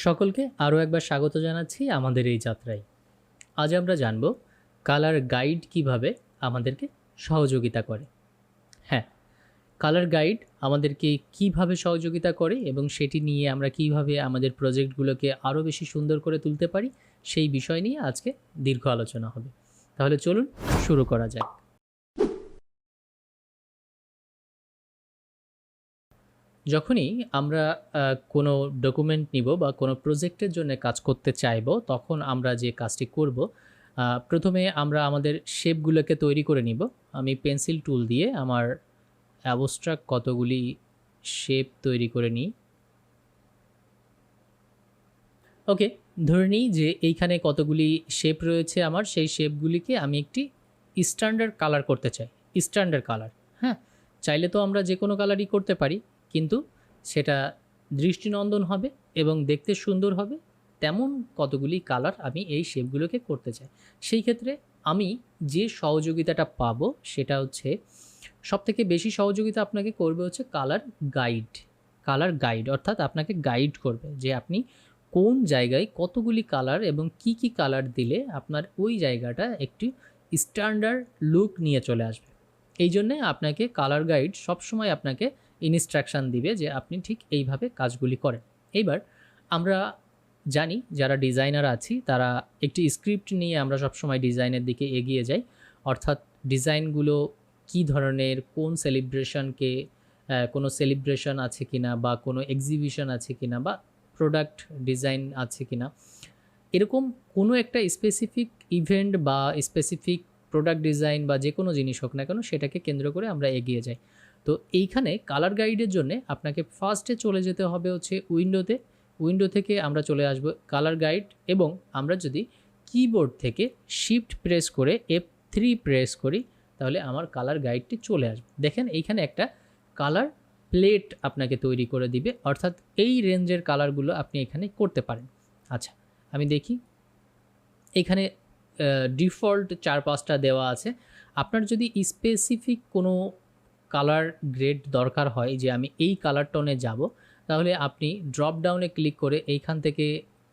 সকলকে আরও একবার স্বাগত জানাচ্ছি আমাদের এই যাত্রায়। আজ আমরা জানব কালার গাইড কিভাবে আমাদেরকে সহযোগিতা করে। হ্যাঁ, কালার গাইড আমাদেরকে কিভাবে সহযোগিতা করে এবং সেটি নিয়ে আমরা কিভাবে আমাদের প্রজেক্টগুলোকে আরও বেশি সুন্দর করে তুলতে পারি সেই বিষয় নিয়ে আজকে দীর্ঘ আলোচনা হবে। তাহলে চলুন শুরু করা যাক। যখনই আমরা কোনো ডকুমেন্ট নিব বা কোনো প্রজেক্টের জন্য কাজ করতে চাইব, তখন আমরা যে কাজটি করব, প্রথমে আমরা আমাদের শেপগুলোকে তৈরি করে নিব। আমি পেন্সিল টুল দিয়ে আমার অ্যাবস্ট্রাক্ট কতগুলি শেপ তৈরি করে নিই। ওকে, ধরে নিই যে এইখানে কতগুলি শেপ রয়েছে আমার, সেই শেপগুলিকে আমি একটি স্ট্যান্ডার্ড কালার করতে চাই। স্ট্যান্ডার্ড কালার, হ্যাঁ, চাইলে তো আমরা যে কোনো কালারই করতে পারি, কিন্তু সেটা দৃষ্টিনন্দন হবে এবং দেখতে সুন্দর হবে। তেমন কতগুলি কালার আমি এই শেপগুলোকে করতে চাই। সেই ক্ষেত্রে আমি যে সহযোগিতাটা পাবো সেটা হচ্ছে, সবথেকে বেশি সহযোগিতা আপনাকে করবে হচ্ছে কালার গাইড। কালার গাইড অর্থাৎ আপনাকে গাইড করবে যে আপনি কোন জায়গায় কতগুলি কালার এবং কি কি কালার দিলে আপনার ওই জায়গাটা একটি স্ট্যান্ডার্ড লুক নিয়ে চলে আসবে। এই জন্যে আপনাকে কালার গাইড সবসময় আপনাকে ইনস্ট্রাকশান দিবে যে আপনি ঠিক এইভাবে কাজগুলি করেন। এইবার আমরা জানি যারা ডিজাইনার আছি তারা একটি স্ক্রিপ্ট নিয়ে আমরা সবসময় ডিজাইনের দিকে এগিয়ে যাই। অর্থাৎ ডিজাইনগুলো কী ধরনের, কোন সেলিব্রেশনকে, কোনো সেলিব্রেশন আছে কিনা বা কোনো এক্সিবিশন আছে কিনা বা প্রোডাক্ট ডিজাইন আছে কিনা, এরকম কোনো একটা স্পেসিফিক ইভেন্ট বা স্পেসিফিক প্রোডাক্ট ডিজাইন বা যে কোনো জিনিস হোক না কেন, সেটাকে কেন্দ্র করে আমরা এগিয়ে যাই। তো এইখানে কালার গাইডের জন্যে আপনাকে ফার্স্টে চলে যেতে হবে হচ্ছে উইন্ডোতে। উইন্ডো থেকে আমরা চলে আসব কালার গাইড, এবং আমরা যদি কিবোর্ড থেকে শিফট প্রেস করে F3 প্রেস করি তাহলে আমার কালার গাইডটি চলে আসবে। দেখেন এইখানে একটা কালার প্লেট আপনাকে তৈরি করে দিবে, অর্থাৎ এই রেঞ্জের কালারগুলো আপনি এখানে করতে পারেন। আচ্ছা, আমি দেখি এখানে ডিফল্ট 4-5টা দেওয়া আছে। আপনার যদি স্পেসিফিক কোনো কালার গ্রেড দরকার হয় যে আমি এই কালার টোনে যাব, তাহলে আপনি ড্রপ ডাউনে ক্লিক করে এইখান থেকে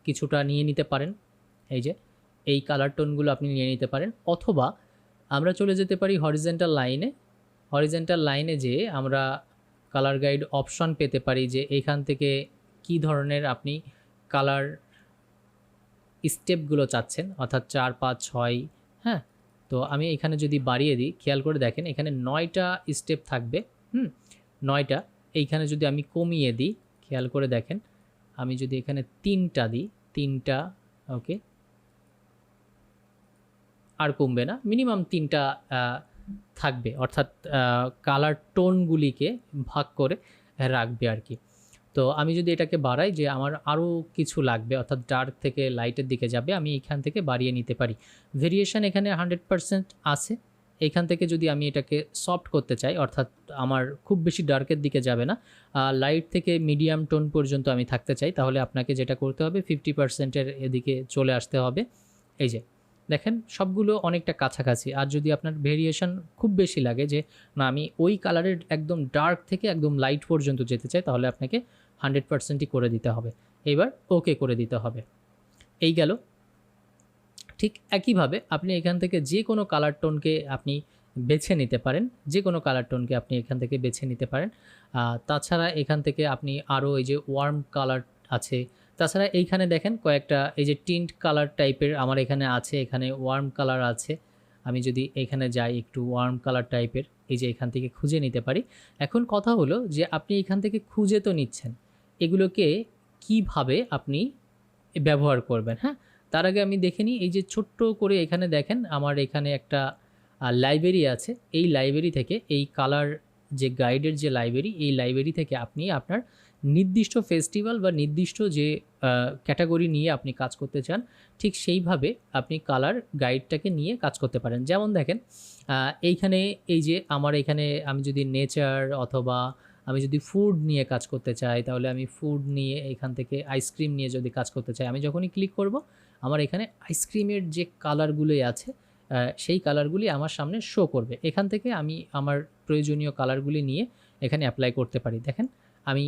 কিছুটা নিয়ে নিতে পারেন। এই যে এই কালার টোনগুলো আপনি নিয়ে নিতে পারেন, অথবা আমরা চলে যেতে পারি হরিজেন্টাল লাইনে। হরিজেন্টাল লাইনে যেয়ে আমরা কালার গাইড অপশন পেতে পারি যে এইখান থেকে কি ধরনের আপনি কালার স্টেপগুলো চাচ্ছেন, অর্থাৎ 4, 5, 6। হ্যাঁ, তো আমি এখানে যদি বাড়িয়ে দিই, খেয়াল করে দেখেন এখানে 9টা স্টেপ থাকবে। 9টা। এইখানে যদি আমি কমিয়ে দিই, খেয়াল করে দেখেন, আমি যদি এখানে 3টা দিই, 3টা, ওকে, আর কমবে না, মিনিমাম 3টা থাকবে, অর্থাৎ কালার টোনগুলিকে ভাগ করে রাখবে আর কি। তো আমি যদি এটাকে বাড়াই যে আমার আরও কিছু লাগবে, অর্থাৎ ডার্ক থেকে লাইটের দিকে যাবে, আমি এখান থেকে বাড়িয়ে নিতে পারি। ভেরিয়েশন এখানে 100% আছে। এখান থেকে যদি আমি এটাকে সফট করতে চাই, অর্থাৎ আমার খুব বেশি ডার্কের দিকে যাবে না, লাইট থেকে মিডিয়াম টোন পর্যন্ত আমি থাকতে চাই, তাহলে আপনাকে যেটা করতে হবে 50%-এর এদিকে চলে আসতে হবে। এই যে দেখেন সবগুলো অনেকটা কাছাকাছি। আর যদি আপনার ভেরিয়েশন খুব বেশি লাগে যে না আমি ওই কালারের একদম ডার্ক থেকে একদম লাইট পর্যন্ত যেতে চাই, তাহলে আপনাকে 100%ই করে দিতে হবে। এবার ওকে করে দিতে হবে। এই গেল। ঠিক একইভাবে আপনি এখান থেকে যে কোনো কালার টোনকে আপনি বেছে নিতে পারেন, যে কোনো কালার টোনকে আপনি এখান থেকে বেছে নিতে পারেন। তাছাড়া এখান থেকে আপনি আরও এই যে ওয়ার্ম কালার আছে, তাছাড়া এইখানে দেখেন কয়েকটা এই যে টিন্ট কালার টাইপের আমার এখানে আছে, এখানে ওয়ার্ম কালার আছে। আমি যদি এখানে যাই একটু ওয়ার্ম কালার টাইপের, এই যে এখান থেকে খুঁজে নিতে পারি। এখন কথা হলো যে আপনি এখান থেকে খুঁজে তো নিচ্ছেন, এগুলোকে কিভাবে আপনি ব্যবহার করবেন। হ্যাঁ, তার আগে আমি দেখে নিই, এই যে ছোট্ট করে এখানে দেখেন আমার এখানে একটা লাইব্রেরি আছে। এই লাইব্রেরি থেকে এই কালার যে গাইডের যে লাইব্রেরি, এই লাইব্রেরি থেকে আপনি আপনার নির্দিষ্ট ফেস্টিভ্যাল বা নির্দিষ্ট যে ক্যাটাগরি নিয়ে আপনি কাজ করতে চান, ঠিক সেইভাবে আপনি কালার গাইডটাকে নিয়ে কাজ করতে পারেন। যেমন দেখেন এইখানে এই যে আমার এখানে আমি যদি নেচার অথবা আমি যদি ফুড নিয়ে কাজ করতে চাই, তাহলে আমি ফুড নিয়ে এখান থেকে আইসক্রিম নিয়ে যদি কাজ করতে চাই, আমি যখনই ক্লিক করব আমার এখানে আইসক্রিমের যে কালারগুলোই আছে সেই কালারগুলি আমার সামনে শো করবে। এখান থেকে আমি আমার প্রয়োজনীয় কালারগুলি নিয়ে এখানে অ্যাপ্লাই করতে পারি। দেখেন আমি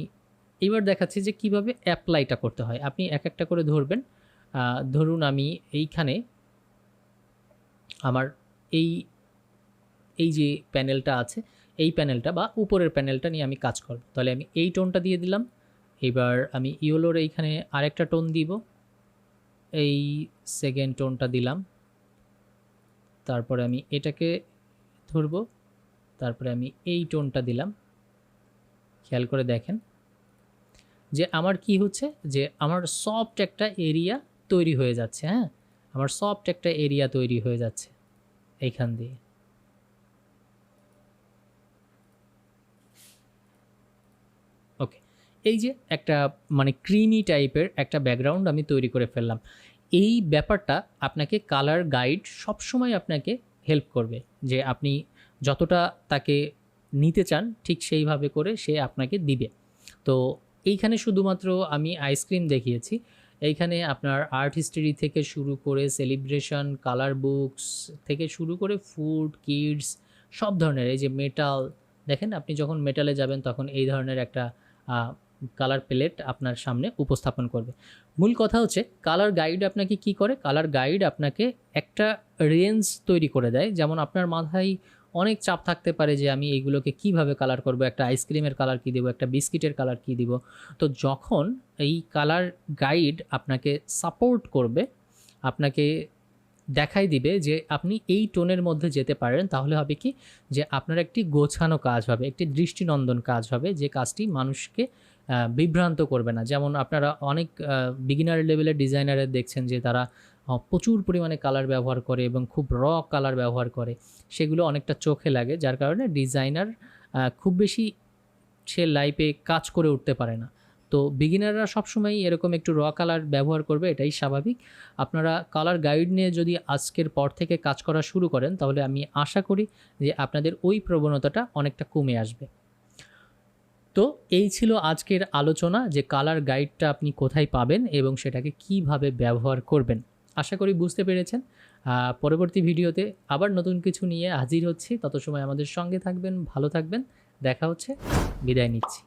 এবার দেখাচ্ছি যে কিভাবে অ্যাপ্লাইটা করতে হয়। আপনি এক একটা করে ধরবেন। ধরুন আমি এইখানে আমার এই এই যে প্যানেলটা আছে, এই প্যানেলটা বা উপরের প্যানেলটা নিয়ে আমি কাজ করব। তাহলে আমি এই টোনটা দিয়ে দিলাম। এবার আমি ইয়েলোর এইখানে আরেকটা টোন দিব, এই সেকেন্ড টোনটা দিলাম। তারপরে আমি এটাকে ধরব, তারপরে আমি এই টোনটা দিলাম। খেয়াল করে দেখেন যে আমার কি হচ্ছে, যে আমার সফট একটা এরিয়া তৈরি হয়ে যাচ্ছে। হ্যাঁ, আমার সফট একটা এরিয়া তৈরি হয়ে যাচ্ছে এইখান দিয়ে। ওকে, এই যে একটা মানে ক্রিমি টাইপের একটা ব্যাকগ্রাউন্ড আমি তৈরি করে ফেললাম। এই ব্যাপারটা আপনাকে কালার গাইড সবসময় আপনাকে হেল্প করবে, যে আপনি যতটা তাকে নিতে চান ঠিক সেইভাবে করে সে আপনাকে দিবে। তো এইখানে শুধুমাত্র আমি আইসক্রিম দেখিয়েছি, এইখানে আপনার আর্ট হিস্ট্রি থেকে শুরু করে সেলিব্রেশন, কালার বুকস থেকে শুরু করে ফুড, কিডস, সব ধরনের, এই যে মেটাল, দেখেন আপনি যখন মেটালে যাবেন তখন এই ধরনের একটা কালার প্যালেট আপনার সামনে উপস্থাপন করবে। মূল কথা হচ্ছে কালার গাইড আপনাকে কি করে, কালার গাইড আপনাকে একটা রেঞ্জ তৈরি করে দেয়। যেমন আপনার মাথায় অনেক চাপ থাকতে পারে যে আমি এইগুলোকে কিভাবে কালার করব, একটা আইসক্রিমের কালার কী দেবো, একটা বিস্কিটের কালার কী দিব। তো যখন এই কালার গাইড আপনাকে সাপোর্ট করবে, আপনাকে দেখাই দিবে যে আপনি এই টোনের মধ্যে যেতে পারেন, তাহলে হবে কি যে আপনার একটি গোছানো কাজ হবে, একটি দৃষ্টিনন্দন কাজ হবে, যে কাজটি মানুষকে বিভ্রান্ত করবে না। যেমন আপনারা অনেক বিগিনার লেভেলের ডিজাইনারের দেখছেন যে তারা প্রচুর পরিমাণে কালার ব্যবহার করে এবং খুব র কালার ব্যবহার করে, সেগুলো অনেকটা চোখে লাগে, যার কারণে ডিজাইনার খুব বেশি সে লাইফে কাজ করে উঠতে পারে না। তো বিগিনাররা সবসময় এরকম একটু র কালার ব্যবহার করবে, এটাই স্বাভাবিক। আপনারা কালার গাইড নিয়ে যদি আজকের পর থেকে কাজ করা শুরু করেন, তাহলে আমি আশা করি যে আপনাদের ওই প্রবণতাটা অনেকটা কমে আসবে। তো এই ছিল আজকের আলোচনা, যে কালার গাইডটা আপনি কোথায় পাবেন এবং সেটাকে কিভাবে ব্যবহার করবেন। আশা করি বুঝতে পেরেছেন। পরবর্তী ভিডিওতে আবার নতুন কিছু নিয়ে হাজির হচ্ছি, তত সময় আমাদের সঙ্গে থাকবেন, ভালো থাকবেন, দেখা হচ্ছে, বিদায় নিচ্ছি।